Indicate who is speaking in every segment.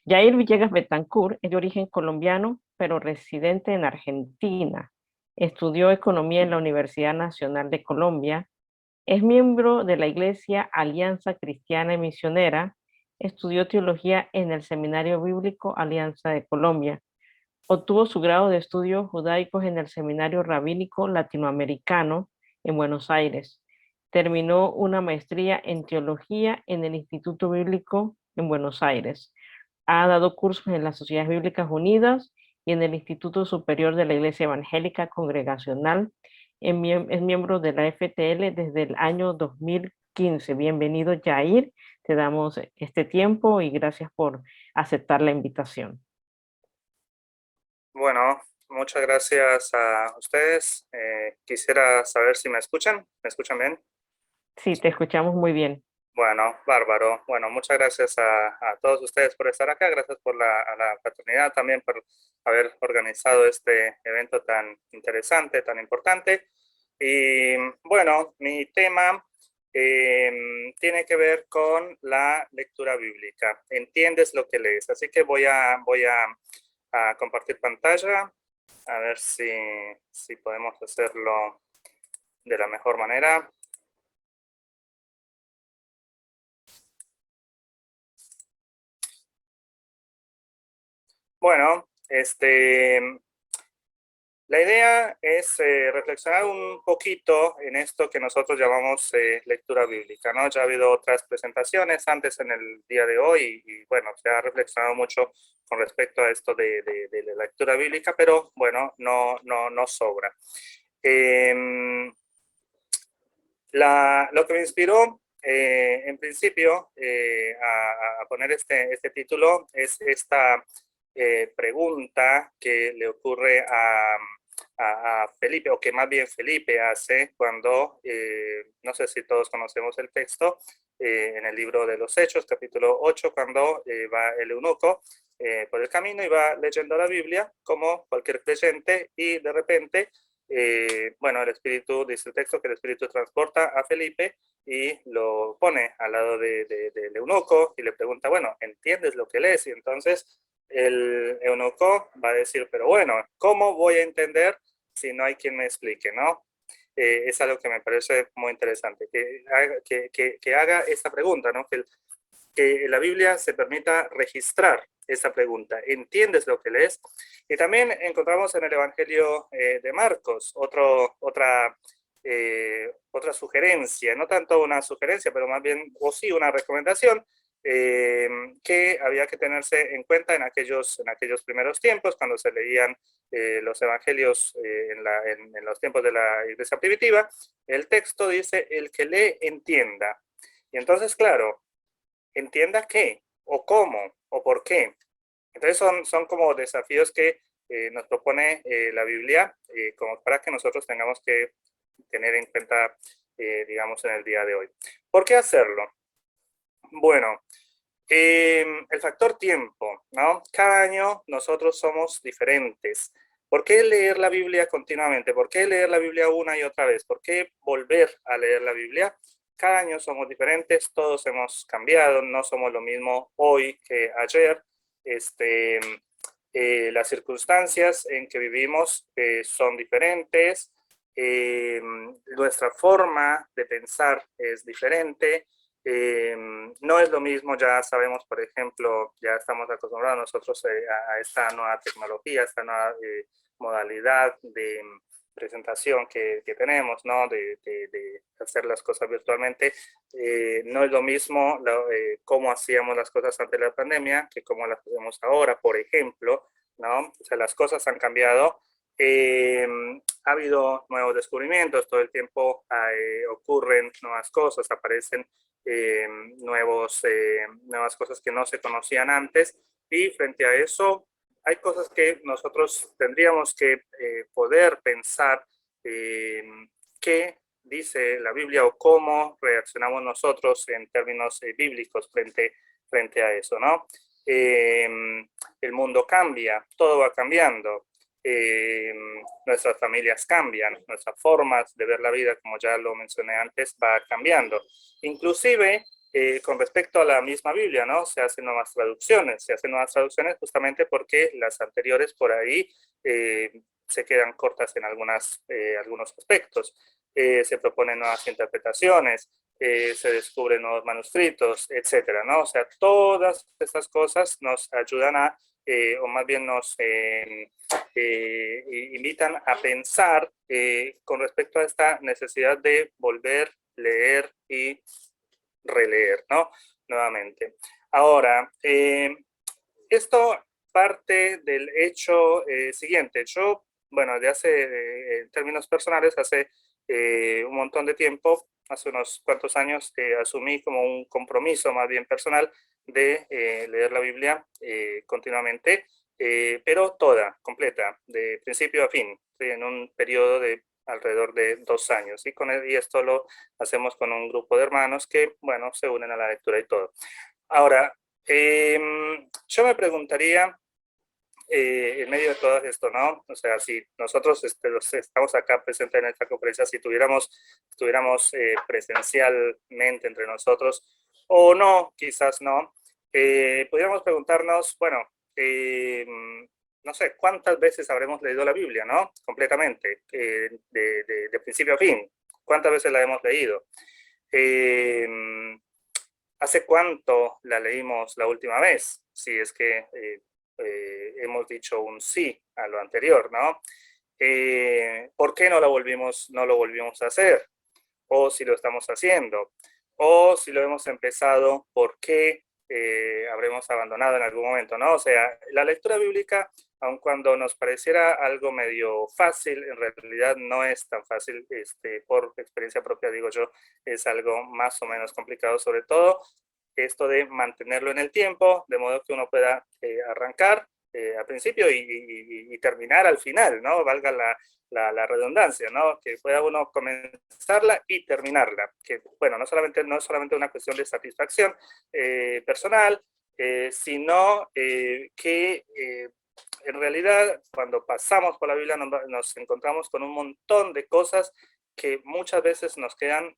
Speaker 1: Yair Villegas Betancourt es de origen colombiano, pero residente en Argentina. Estudió economía en la Universidad Nacional de Colombia. Es miembro de la Iglesia Alianza Cristiana y Misionera. Estudió teología en el Seminario Bíblico Alianza de Colombia. Obtuvo su grado de estudios judaicos en el Seminario Rabínico Latinoamericano en Buenos Aires. Terminó una maestría en teología en el Instituto Bíblico en Buenos Aires. Ha dado cursos en las Sociedades Bíblicas Unidas y en el Instituto Superior de la Iglesia Evangélica Congregacional. Es miembro de la FTL desde el año 2015. Bienvenido, Jair. Te damos este tiempo y gracias por aceptar la invitación.
Speaker 2: Bueno, muchas gracias a ustedes. Quisiera saber si me escuchan. ¿Me escuchan bien?
Speaker 1: Sí, te escuchamos muy bien.
Speaker 2: Bueno, bárbaro. Bueno, muchas gracias a todos ustedes por estar acá. Gracias por a la fraternidad también por haber organizado este evento tan interesante, tan importante. Y bueno, mi tema tiene que ver con la lectura bíblica. ¿Entiendes lo que lees? Así que voy a compartir pantalla, a ver si podemos hacerlo de la mejor manera. Bueno, la idea es reflexionar un poquito en esto que nosotros llamamos lectura bíblica, ¿no? Ya ha habido otras presentaciones antes en el día de hoy y bueno, se ha reflexionado mucho con respecto a esto de la lectura bíblica, pero bueno, no sobra. Lo que me inspiró en principio a poner este título es esta pregunta que le ocurre a Felipe, o que más bien Felipe hace cuando, no sé si todos conocemos el texto, en el libro de los Hechos, capítulo 8, cuando va el eunuco por el camino y va leyendo la Biblia como cualquier creyente y de repente bueno, el Espíritu, dice el texto, que el Espíritu transporta a Felipe y lo pone al lado del eunuco y le pregunta, bueno, ¿entiendes lo que lees? Y entonces el eunuco va a decir, pero bueno, ¿cómo voy a entender si no hay quien me explique, no? Es algo que me parece muy interesante, que haga esta pregunta, ¿no? Que la Biblia se permita registrar esa pregunta. ¿Entiendes lo que lees? Y también encontramos en el Evangelio de Marcos otra sugerencia, no tanto una sugerencia, pero más bien, o sí, una recomendación que había que tenerse en cuenta en aquellos primeros tiempos, cuando se leían los evangelios en los tiempos de la iglesia primitiva. El texto dice, el que lee entienda. Y entonces, claro, entienda qué, o cómo, o por qué. Entonces son como desafíos que nos propone la Biblia como para que nosotros tengamos que tener en cuenta, digamos, en el día de hoy. ¿Por qué hacerlo? Bueno, el factor tiempo, ¿no? Cada año nosotros somos diferentes. ¿Por qué leer la Biblia continuamente? ¿Por qué leer la Biblia una y otra vez? ¿Por qué volver a leer la Biblia? Cada año somos diferentes, todos hemos cambiado, no somos lo mismo hoy que ayer. Las circunstancias en que vivimos son diferentes, nuestra forma de pensar es diferente. No es lo mismo, ya sabemos, por ejemplo, ya estamos acostumbrados nosotros a esta nueva tecnología, a esta nueva modalidad de presentación que tenemos, ¿no? De hacer las cosas virtualmente. No es lo mismo cómo hacíamos las cosas antes de la pandemia que cómo las hacemos ahora, por ejemplo, ¿no? O sea, las cosas han cambiado. Ha habido nuevos descubrimientos, todo el tiempo ocurren nuevas cosas, aparecen nuevas cosas que no se conocían antes, y frente a eso hay cosas que nosotros tendríamos que poder pensar qué dice la Biblia o cómo reaccionamos nosotros en términos bíblicos frente a eso, ¿no? El mundo cambia, todo va cambiando. Nuestras familias cambian, nuestras formas de ver la vida, como ya lo mencioné antes, va cambiando. Inclusive Con respecto a la misma Biblia, ¿no? Se hacen nuevas traducciones justamente porque las anteriores por ahí se quedan cortas en algunos aspectos. Se proponen nuevas interpretaciones, se descubren nuevos manuscritos, etcétera, ¿no? O sea, todas estas cosas nos ayudan o más bien nos invitan a pensar con respecto a esta necesidad de volver, leer y releer, ¿no? Nuevamente. Ahora, esto parte del hecho siguiente. Yo, bueno, en términos personales, hace un montón de tiempo, hace unos cuantos años, asumí como un compromiso más bien personal de leer la Biblia continuamente, pero toda, completa, de principio a fin, ¿sí? En un periodo de alrededor de 2 años. Y esto lo hacemos con un grupo de hermanos que, bueno, se unen a la lectura y todo. Ahora, yo me preguntaría, en medio de todo esto, ¿no? O sea, si nosotros estamos acá presentes en esta conferencia, si estuviéramos presencialmente entre nosotros, o no, quizás no, podríamos preguntarnos, bueno, no sé, ¿cuántas veces habremos leído la Biblia, ¿no? Completamente, de principio a fin. ¿Cuántas veces la hemos leído? ¿Hace cuánto la leímos la última vez? Si es que hemos dicho un sí a lo anterior, ¿no? ¿Por qué no lo volvimos a hacer? O si lo estamos haciendo. O si lo hemos empezado, ¿por qué habremos abandonado en algún momento, ¿no? O sea, la lectura bíblica, aun cuando nos pareciera algo medio fácil, en realidad no es tan fácil, por experiencia propia, digo yo, es algo más o menos complicado, sobre todo esto de mantenerlo en el tiempo, de modo que uno pueda arrancar al principio y terminar al final, ¿no? Valga la redundancia, ¿no? Que pueda uno comenzarla y terminarla. Que, bueno, no es solamente una cuestión de satisfacción personal, sino que en realidad cuando pasamos por la Biblia nos encontramos con un montón de cosas que muchas veces nos quedan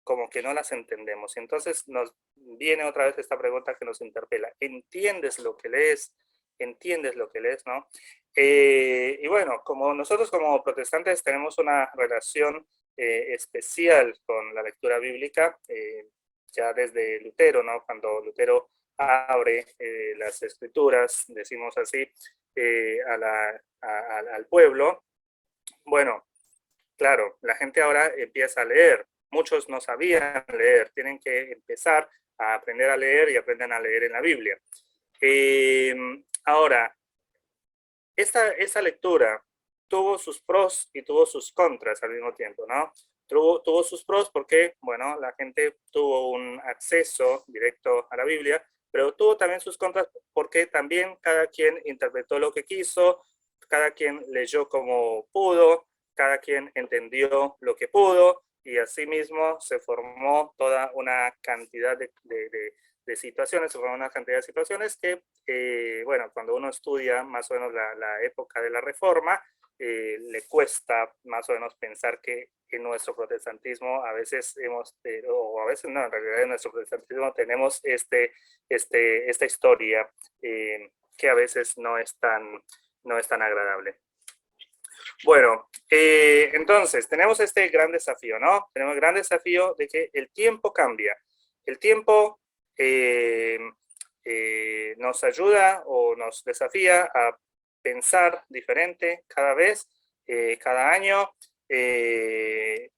Speaker 2: como que no las entendemos. Y entonces nos viene otra vez esta pregunta que nos interpela. ¿Entiendes lo que lees? ¿Entiendes lo que lees, no? Y bueno, como nosotros como protestantes tenemos una relación especial con la lectura bíblica, ya desde Lutero, ¿no? Cuando Lutero abre las escrituras, decimos así, al pueblo, bueno, claro, la gente ahora empieza a leer. Muchos no sabían leer, tienen que empezar a aprender a leer y aprenden a leer en la Biblia. Ahora, esta lectura tuvo sus pros y tuvo sus contras al mismo tiempo, ¿no? Tuvo sus pros porque, bueno, la gente tuvo un acceso directo a la Biblia, pero tuvo también sus contras porque también cada quien interpretó lo que quiso, cada quien leyó como pudo, cada quien entendió lo que pudo, y asimismo se formó toda una cantidad de situaciones, se formó una cantidad de situaciones que, bueno, cuando uno estudia más o menos la época de la Reforma, le cuesta más o menos pensar que en nuestro protestantismo a veces o a veces no, en realidad en nuestro protestantismo tenemos esta historia que a veces no es tan agradable. Bueno, entonces tenemos este gran desafío, ¿no? Tenemos el gran desafío de que el tiempo cambia. El tiempo nos ayuda o nos desafía a pensar diferente cada vez, cada año, y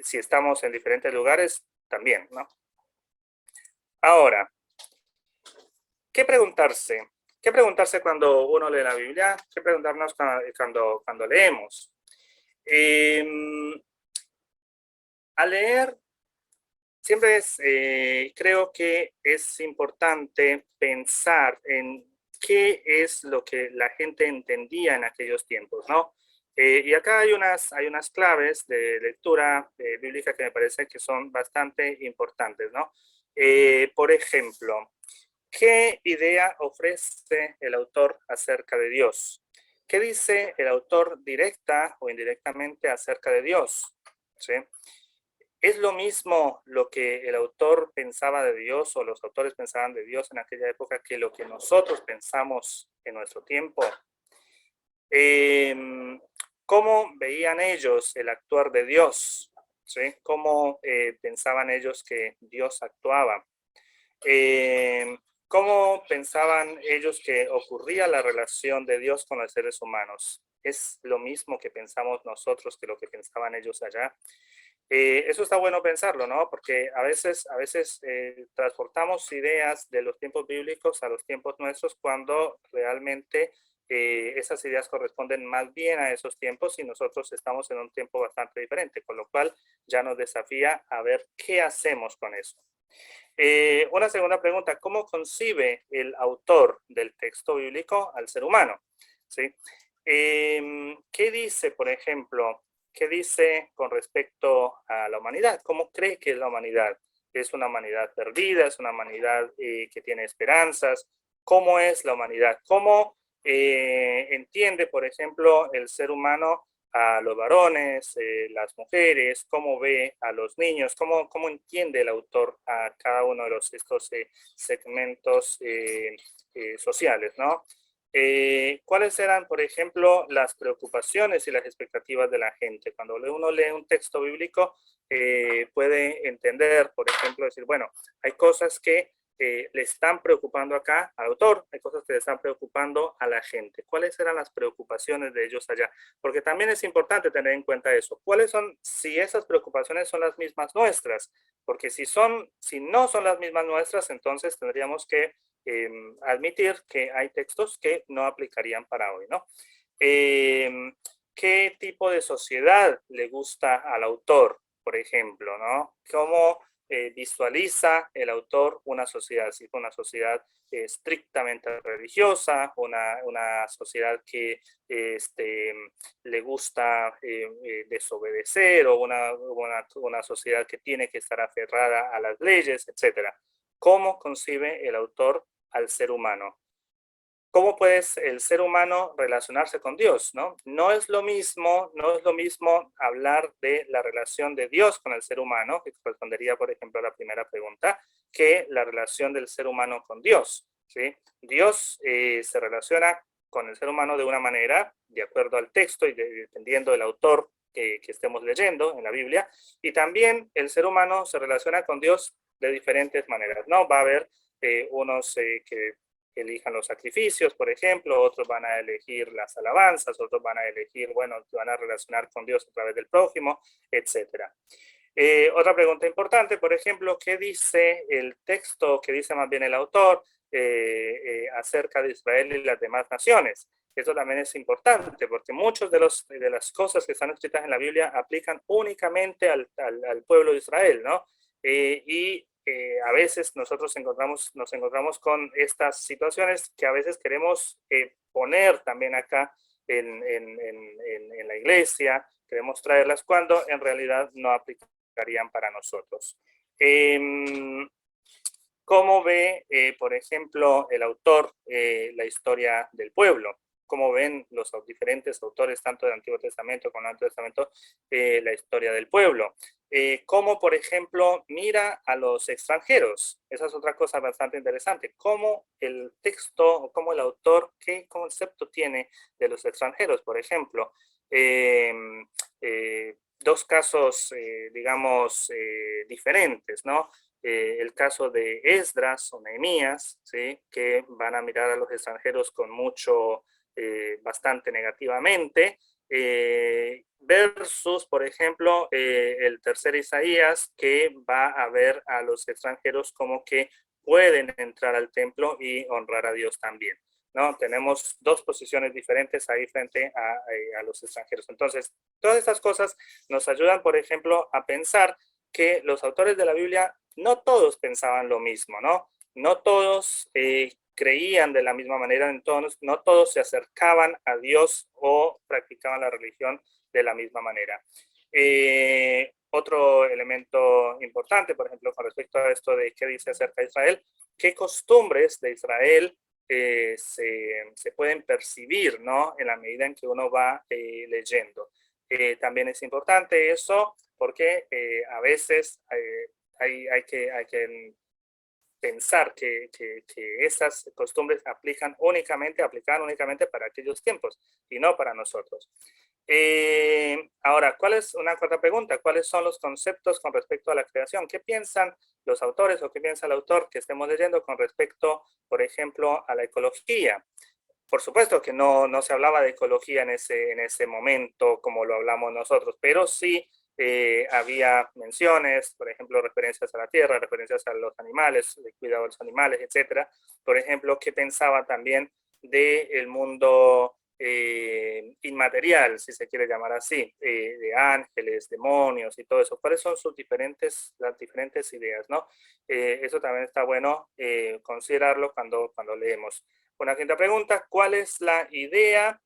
Speaker 2: si estamos en diferentes lugares, también, ¿no? Ahora, ¿qué preguntarse? ¿Qué preguntarse cuando uno lee la Biblia? ¿Qué preguntarnos cuando leemos? Al leer, siempre creo que es importante pensar en qué es lo que la gente entendía en aquellos tiempos, ¿no? Y acá hay unas claves de lectura bíblica que me parece que son bastante importantes, ¿no? Por ejemplo, ¿qué idea ofrece el autor acerca de Dios? ¿Qué dice el autor directa o indirectamente acerca de Dios? ¿Sí? ¿Es lo mismo lo que el autor pensaba de Dios o los autores pensaban de Dios en aquella época que lo que nosotros pensamos en nuestro tiempo? ¿Cómo veían ellos el actuar de Dios? ¿Sí? ¿Cómo pensaban ellos que Dios actuaba? ¿Cómo pensaban ellos que ocurría la relación de Dios con los seres humanos? ¿Es lo mismo que pensamos nosotros que lo que pensaban ellos allá? Eso está bueno pensarlo, ¿no? Porque a veces transportamos ideas de los tiempos bíblicos a los tiempos nuestros cuando realmente esas ideas corresponden más bien a esos tiempos y nosotros estamos en un tiempo bastante diferente, con lo cual ya nos desafía a ver qué hacemos con eso. Una segunda pregunta, ¿cómo concibe el autor del texto bíblico al ser humano? ¿Sí? ¿Qué dice, por ejemplo, qué dice con respecto a la humanidad? ¿Cómo cree que es la humanidad? ¿Es una humanidad perdida? ¿Es una humanidad que tiene esperanzas? ¿Cómo es la humanidad? ¿Cómo entiende, por ejemplo, el ser humano a los varones, las mujeres, cómo ve a los niños, cómo entiende el autor a cada uno de estos segmentos sociales, ¿no? ¿Cuáles eran, por ejemplo, las preocupaciones y las expectativas de la gente? Cuando uno lee un texto bíblico, puede entender, por ejemplo, decir, bueno, hay cosas que le están preocupando acá al autor, hay cosas que le están preocupando a la gente. ¿Cuáles eran las preocupaciones de ellos allá? Porque también es importante tener en cuenta eso. ¿Cuáles son, si esas preocupaciones son las mismas nuestras? Porque si no son las mismas nuestras, entonces tendríamos que admitir que hay textos que no aplicarían para hoy, ¿no? ¿Qué tipo de sociedad le gusta al autor, por ejemplo, ¿no? ¿Cómo visualiza el autor una sociedad? Si es una sociedad estrictamente religiosa, una sociedad que le gusta desobedecer o una sociedad que tiene que estar aferrada a las leyes, etcétera. ¿Cómo concibe el autor al ser humano? ¿Cómo puede el ser humano relacionarse con Dios? No es lo mismo hablar de la relación de Dios con el ser humano, que correspondería, por ejemplo, a la primera pregunta, que la relación del ser humano con Dios. ¿Sí? Dios se relaciona con el ser humano de una manera, de acuerdo al texto y dependiendo del autor que estemos leyendo en la Biblia, y también el ser humano se relaciona con Dios de diferentes maneras, ¿no? Va a haber unos que elijan los sacrificios, por ejemplo, otros van a elegir las alabanzas, otros van a elegir, bueno, van a relacionar con Dios a través del prójimo, etcétera. Otra pregunta importante, por ejemplo, ¿qué dice el texto, qué dice más bien el autor acerca de Israel y las demás naciones? Eso también es importante porque muchas de las cosas que están escritas en la Biblia aplican únicamente al pueblo de Israel, ¿no? Y a veces nosotros nos encontramos con estas situaciones que a veces queremos poner también acá en la iglesia, queremos traerlas cuando en realidad no aplicarían para nosotros. ¿Cómo ve, por ejemplo, el autor la historia del pueblo? ¿Cómo ven los diferentes autores, tanto del Antiguo Testamento como del Nuevo Testamento, la historia del pueblo? ¿Cómo, por ejemplo, mira a los extranjeros? Esa es otra cosa bastante interesante. ¿Cómo el texto, cómo el autor, qué concepto tiene de los extranjeros, por ejemplo? Dos casos, digamos, diferentes, ¿no? El caso de Esdras o Nehemías, ¿sí? Que van a mirar a los extranjeros con bastante negativamente, versus, por ejemplo, el tercer Isaías, que va a ver a los extranjeros como que pueden entrar al templo y honrar a Dios también, ¿no? Tenemos dos posiciones diferentes ahí frente a los extranjeros. Entonces, todas estas cosas nos ayudan, por ejemplo, a pensar que los autores de la Biblia no todos pensaban lo mismo, ¿no? No todos creían de la misma manera, entonces no todos se acercaban a Dios o practicaban la religión de la misma manera. Otro elemento importante, por ejemplo, con respecto a esto de qué dice acerca de Israel, qué costumbres de Israel se pueden percibir, ¿no? En la medida en que uno va leyendo. También es importante eso porque a veces hay que pensar que esas costumbres aplican únicamente para aquellos tiempos y no para nosotros. Ahora, ¿cuál es una cuarta pregunta? ¿Cuáles son los conceptos con respecto a la creación? ¿Qué piensan los autores o qué piensa el autor que estemos leyendo con respecto, por ejemplo, a la ecología? Por supuesto que no se hablaba de ecología en ese momento como lo hablamos nosotros, pero sí había menciones, por ejemplo, referencias a la tierra, referencias a los animales, el cuidado de los animales, etcétera. Por ejemplo, ¿qué pensaba también del mundo inmaterial, si se quiere llamar así, de ángeles, demonios y todo eso? ¿Cuáles son las diferentes ideas, ¿no? Eso también está bueno considerarlo cuando leemos. Una quinta pregunta: ¿cuál es la idea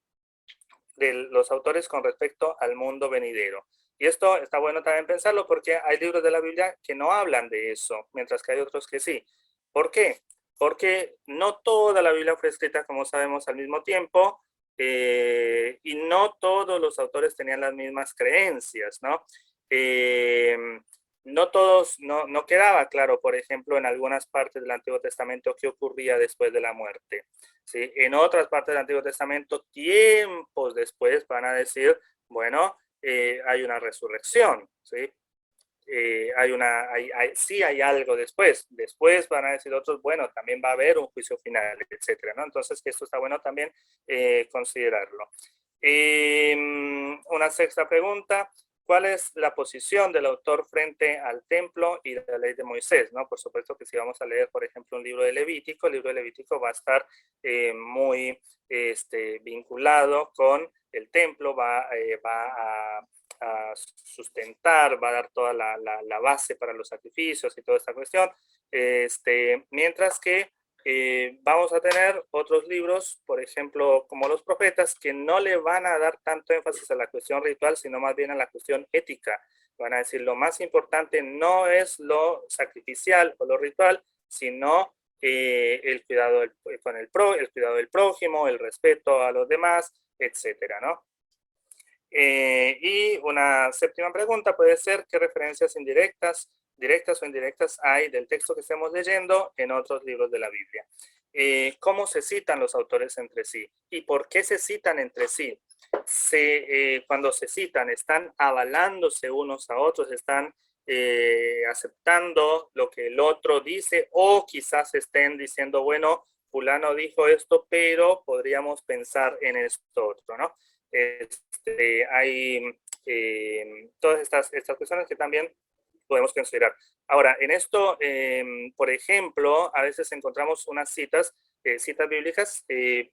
Speaker 2: de los autores con respecto al mundo venidero? Y esto está bueno también pensarlo porque hay libros de la Biblia que no hablan de eso, mientras que hay otros que sí. ¿Por qué? Porque no toda la Biblia fue escrita, como sabemos, al mismo tiempo, y no todos los autores tenían las mismas creencias, ¿no? No todos, no quedaba claro, por ejemplo, en algunas partes del Antiguo Testamento qué ocurría después de la muerte. ¿Sí? En otras partes del Antiguo Testamento, tiempos después, van a decir, bueno, hay una resurrección, ¿sí? Sí hay algo después. Después van a decir otros, bueno, también va a haber un juicio final, etcétera, ¿no? Entonces, esto está bueno también considerarlo. Una sexta pregunta: ¿cuál es la posición del autor frente al templo y la ley de Moisés? ¿No? Por supuesto que si vamos a leer, por ejemplo, un libro de Levítico, el libro de Levítico va a estar muy vinculado con el templo, va a sustentar, va a dar toda la base para los sacrificios y toda esta cuestión. Mientras que vamos a tener otros libros, por ejemplo, como los profetas, que no le van a dar tanto énfasis a la cuestión ritual, sino más bien a la cuestión ética. Van a decir, lo más importante no es lo sacrificial o lo ritual, sino el cuidado el cuidado del prójimo, el respeto a los demás, etcétera, ¿no? Y una séptima pregunta puede ser: ¿qué referencias directas o indirectas hay del texto que estemos leyendo en otros libros de la Biblia? ¿Cómo se citan los autores entre sí? ¿Y por qué se citan entre sí? Cuando se citan, ¿están avalándose unos a otros? ¿Están aceptando lo que el otro dice? ¿O quizás estén diciendo, bueno, fulano dijo esto, pero podríamos pensar en esto otro, ¿no? Hay todas estas cuestiones que también podemos considerar. Ahora, en esto, por ejemplo, a veces encontramos unas citas bíblicas, que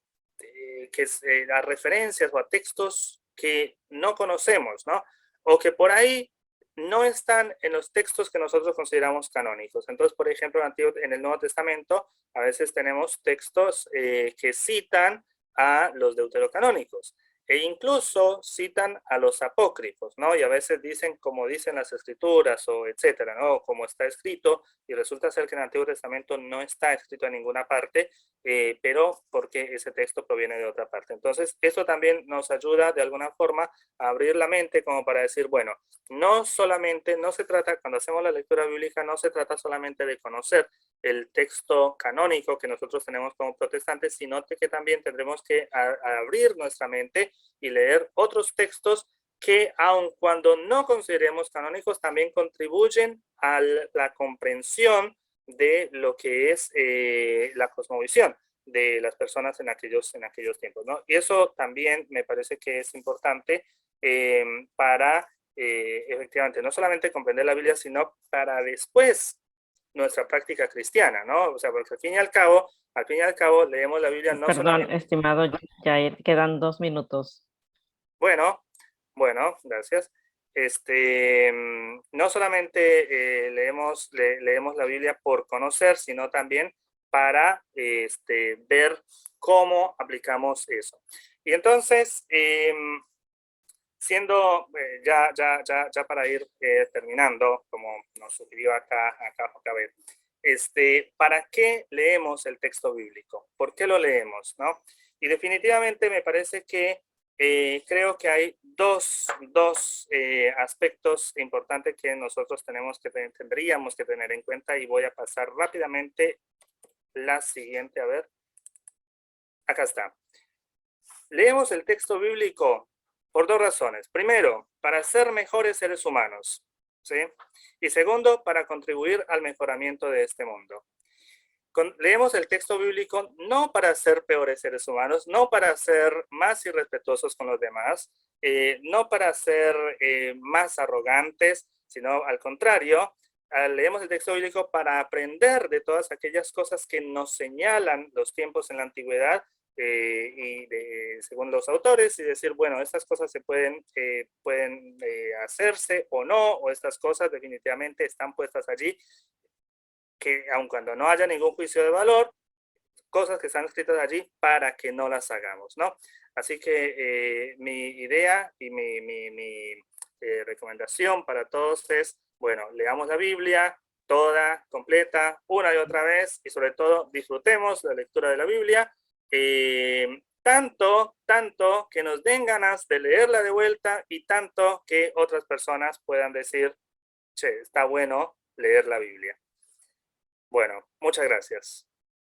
Speaker 2: es a referencias o a textos que no conocemos, ¿no? O que por ahí no están en los textos que nosotros consideramos canónicos. Entonces, por ejemplo, en el Nuevo Testamento, a veces tenemos textos que citan a los deuterocanónicos, e incluso citan a los apócrifos, ¿no? Y a veces dicen como dicen las escrituras o etcétera, ¿no? Como está escrito, y resulta ser que en el Antiguo Testamento no está escrito en ninguna parte, pero porque ese texto proviene de otra parte. Entonces, eso también nos ayuda de alguna forma a abrir la mente como para decir, bueno, no se trata, cuando hacemos la lectura bíblica, no se trata solamente de conocer el texto canónico que nosotros tenemos como protestantes, sino que también tendremos que abrir nuestra mente y leer otros textos que, aun cuando no consideremos canónicos, también contribuyen a la comprensión de lo que es la cosmovisión de las personas en aquellos tiempos, ¿no? Y eso también me parece que es importante para efectivamente no solamente comprender la Biblia, sino para después nuestra práctica cristiana, ¿no? O sea, porque al fin y al cabo leemos la Biblia no
Speaker 1: Perdón,
Speaker 2: solamente...
Speaker 1: estimado, ya quedan 2 minutos.
Speaker 2: Bueno, gracias. No solamente leemos la Biblia por conocer, sino también para ver cómo aplicamos eso. Y entonces, ya para ir terminando, como nos sugirió acá Javier, ¿para qué leemos el texto bíblico? ¿Por qué lo leemos, no? Y definitivamente me parece que creo que hay dos aspectos importantes que nosotros tendríamos que tener en cuenta, y voy a pasar rápidamente la siguiente, a ver. Acá está. Leemos el texto bíblico por dos razones. Primero, para ser mejores seres humanos, ¿sí? Y segundo, para contribuir al mejoramiento de este mundo. Leemos el texto bíblico no para ser peores seres humanos, no para ser más irrespetuosos con los demás, no para ser más arrogantes, sino al contrario, leemos el texto bíblico para aprender de todas aquellas cosas que nos señalan los tiempos en la antigüedad, según los autores, y decir, bueno, estas cosas pueden hacerse o no, o estas cosas definitivamente están puestas allí, que aun cuando no haya ningún juicio de valor, cosas que están escritas allí para que no las hagamos, ¿no? Así que mi idea y mi recomendación para todos es, bueno, leamos la Biblia toda, completa, una y otra vez, y sobre todo disfrutemos la lectura de la Biblia, tanto que nos den ganas de leerla de vuelta, y tanto que otras personas puedan decir, che, está bueno leer la Biblia. Bueno, muchas gracias.